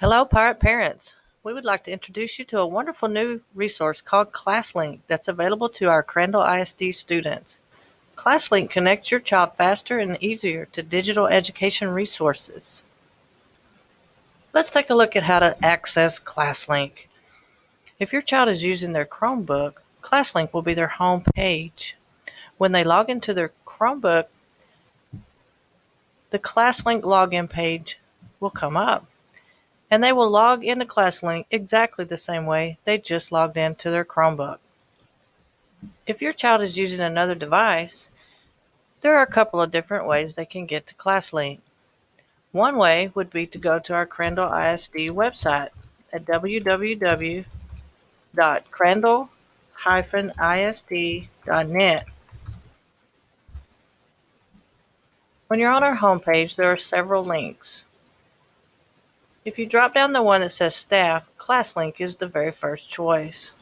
Hello, Pirate Parents. We would like to introduce you to a wonderful new resource called ClassLink that's available to our Crandall ISD students. ClassLink connects your child faster and easier to digital education resources. Let's take a look at how to access ClassLink. If your child is using their Chromebook, ClassLink will be their home page. When they log into their Chromebook, the ClassLink login page will come up, and they will log into ClassLink exactly the same way they just logged into their Chromebook. If your child is using another device, there are a couple of different ways they can get to ClassLink. One way would be to go to our Crandall ISD website at www.crandall-isd.net. When you're on our homepage, there are several links. If you drop down the one that says Staff, ClassLink is the very first choice.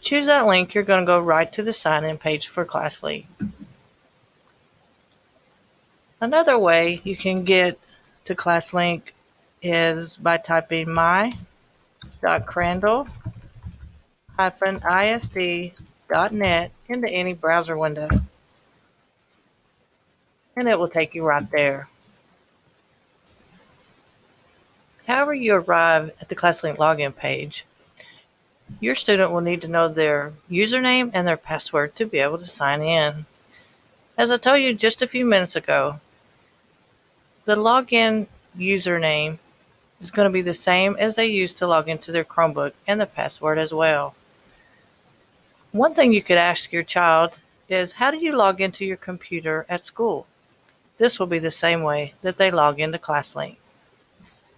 Choose that link, you're going to go right to the sign-in page for ClassLink. Another way you can get to ClassLink is by typing my.crandall-isd.net into any browser window, and it will take you right there. However you arrive at the ClassLink login page, your student will need to know their username and their password to be able to sign in. As I told you just a few minutes ago, the login username is going to be the same as they use to log into their Chromebook, and the password as well. One thing you could ask your child is, how do you log into your computer at school? This will be the same way that they log into ClassLink.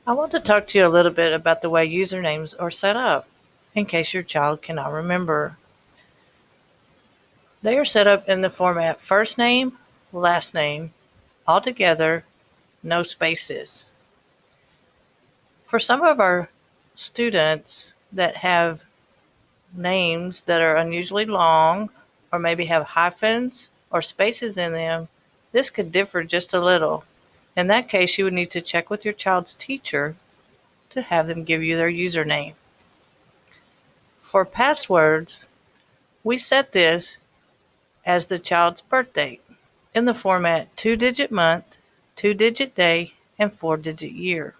I want to talk to you a little bit about the way usernames are set up, in case your child cannot remember. They are set up in the format first name, last name, all together, no spaces. For some of our students that have names that are unusually long, or maybe have hyphens or spaces in them, this could differ just a little. In that case, you would need to check with your child's teacher to have them give you their username. For passwords, we set this as the child's birth date in the format 2-digit month, 2-digit day, and 4-digit year.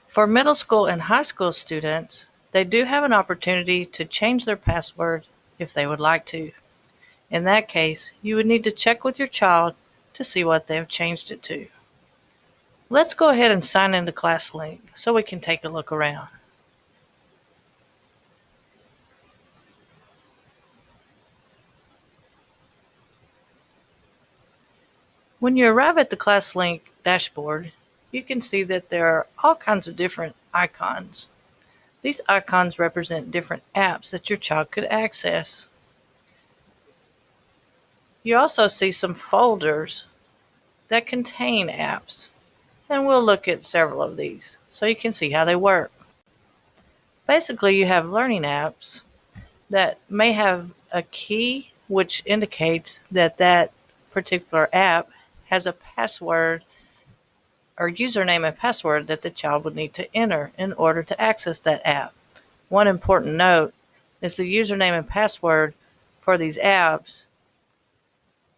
For middle school and high school students, they do have an opportunity to change their password if they would like to. In that case, you would need to check with your child to see what they have changed it to. Let's go ahead and sign into ClassLink so we can take a look around. When you arrive at the ClassLink dashboard, you can see that there are all kinds of different icons. These icons represent different apps that your child could access. You also see some folders that contain apps, and we'll look at several of these so you can see how they work. Basically, you have learning apps that may have a key which indicates that that particular app has a password or username and password that the child would need to enter in order to access that app. One important note is the username and password for these apps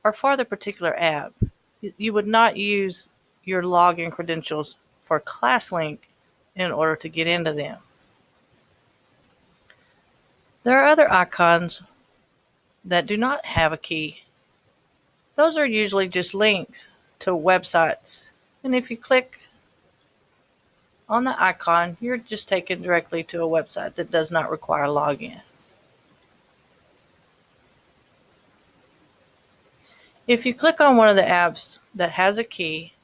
are for the particular app. You would not use your login credentials for ClassLink in order to get into them. There are other icons that do not have a key. Those are usually just links to websites, and if you click on the icon, you're just taken directly to a website that does not require login. If you click on one of the apps that has a key,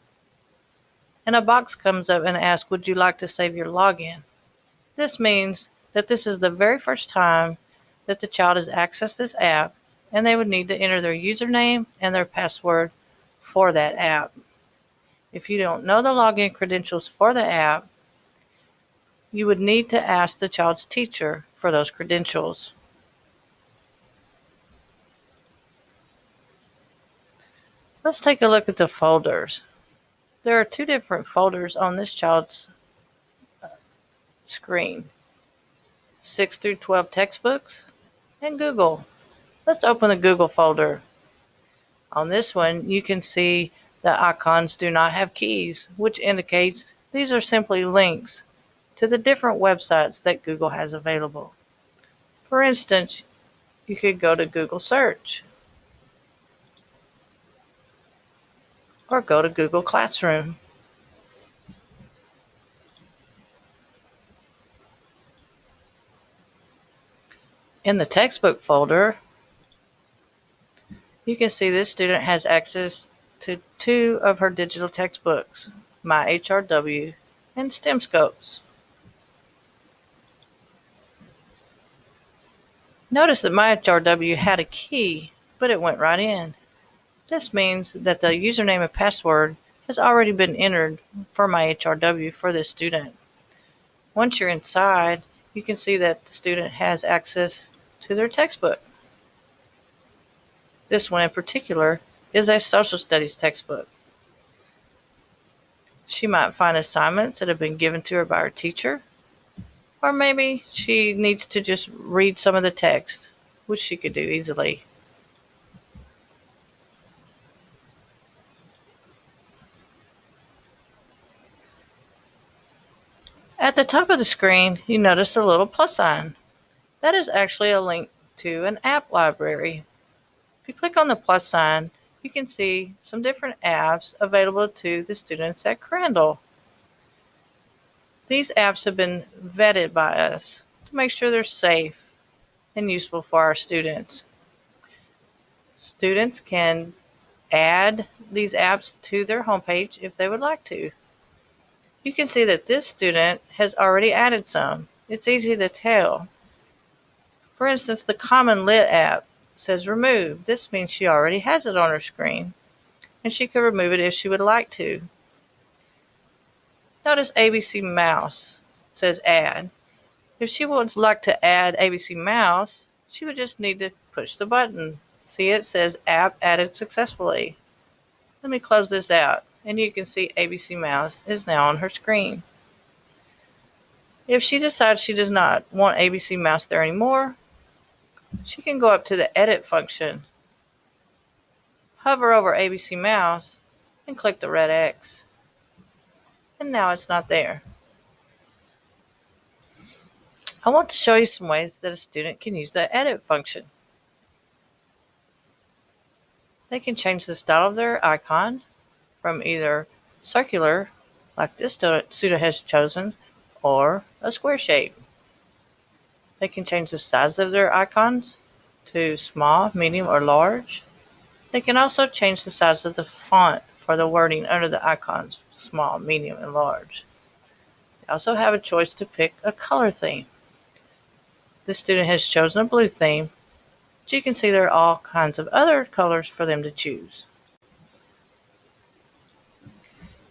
and a box comes up and asks, would you like to save your login? This means that this is the very first time that the child has accessed this app, and they would need to enter their username and their password for that app. If you don't know the login credentials for the app, you would need to ask the child's teacher for those credentials. Let's take a look at the folders. There are two different folders on this child's screen: 6 through 12 textbooks and Google. Let's open the Google folder. On this one, you can see the icons do not have keys, which indicates these are simply links to the different websites that Google has available. For instance, you could go to Google Search or go to Google Classroom. In the textbook folder, you can see this student has access to two of her digital textbooks, My HRW and STEM Scopes. Notice that My HRW had a key, but it went right in. This means that the username and password has already been entered for My HRW for this student. Once you're inside, you can see that the student has access to their textbook. This one in particular is a social studies textbook. She might find assignments that have been given to her by her teacher, or maybe she needs to just read some of the text, which she could do easily. At the top of the screen, you notice a little plus sign. That is actually a link to an app library. If you click on the plus sign, you can see some different apps available to the students at Crandall. These apps have been vetted by us to make sure they're safe and useful for our students. Students can add these apps to their homepage if they would like to. You can see that this student has already added some. It's easy to tell. For instance, the Common Lit app says remove. This means she already has it on her screen, and she could remove it if she would like to. Notice ABC Mouse says add. If she would like to add ABC Mouse, she would just need to push the button. See, it says app added successfully. Let me close this out, and you can see ABC Mouse is now on her screen. If she decides she does not want ABC Mouse there anymore, she can go up to the edit function, hover over ABC Mouse, and click the red X. And now it's not there. I want to show you some ways that a student can use the edit function. They can change the style of their icon from either circular, like this student has chosen, or a square shape. They can change the size of their icons to small, medium, or large. They can also change the size of the font for the wording under the icons, small, medium, and large. They also have a choice to pick a color theme. This student has chosen a blue theme, but you can see there are all kinds of other colors for them to choose.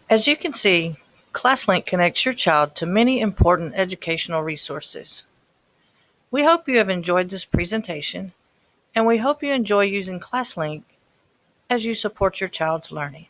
As you can see, ClassLink connects your child to many important educational resources. We hope you have enjoyed this presentation, and we hope you enjoy using ClassLink as you support your child's learning.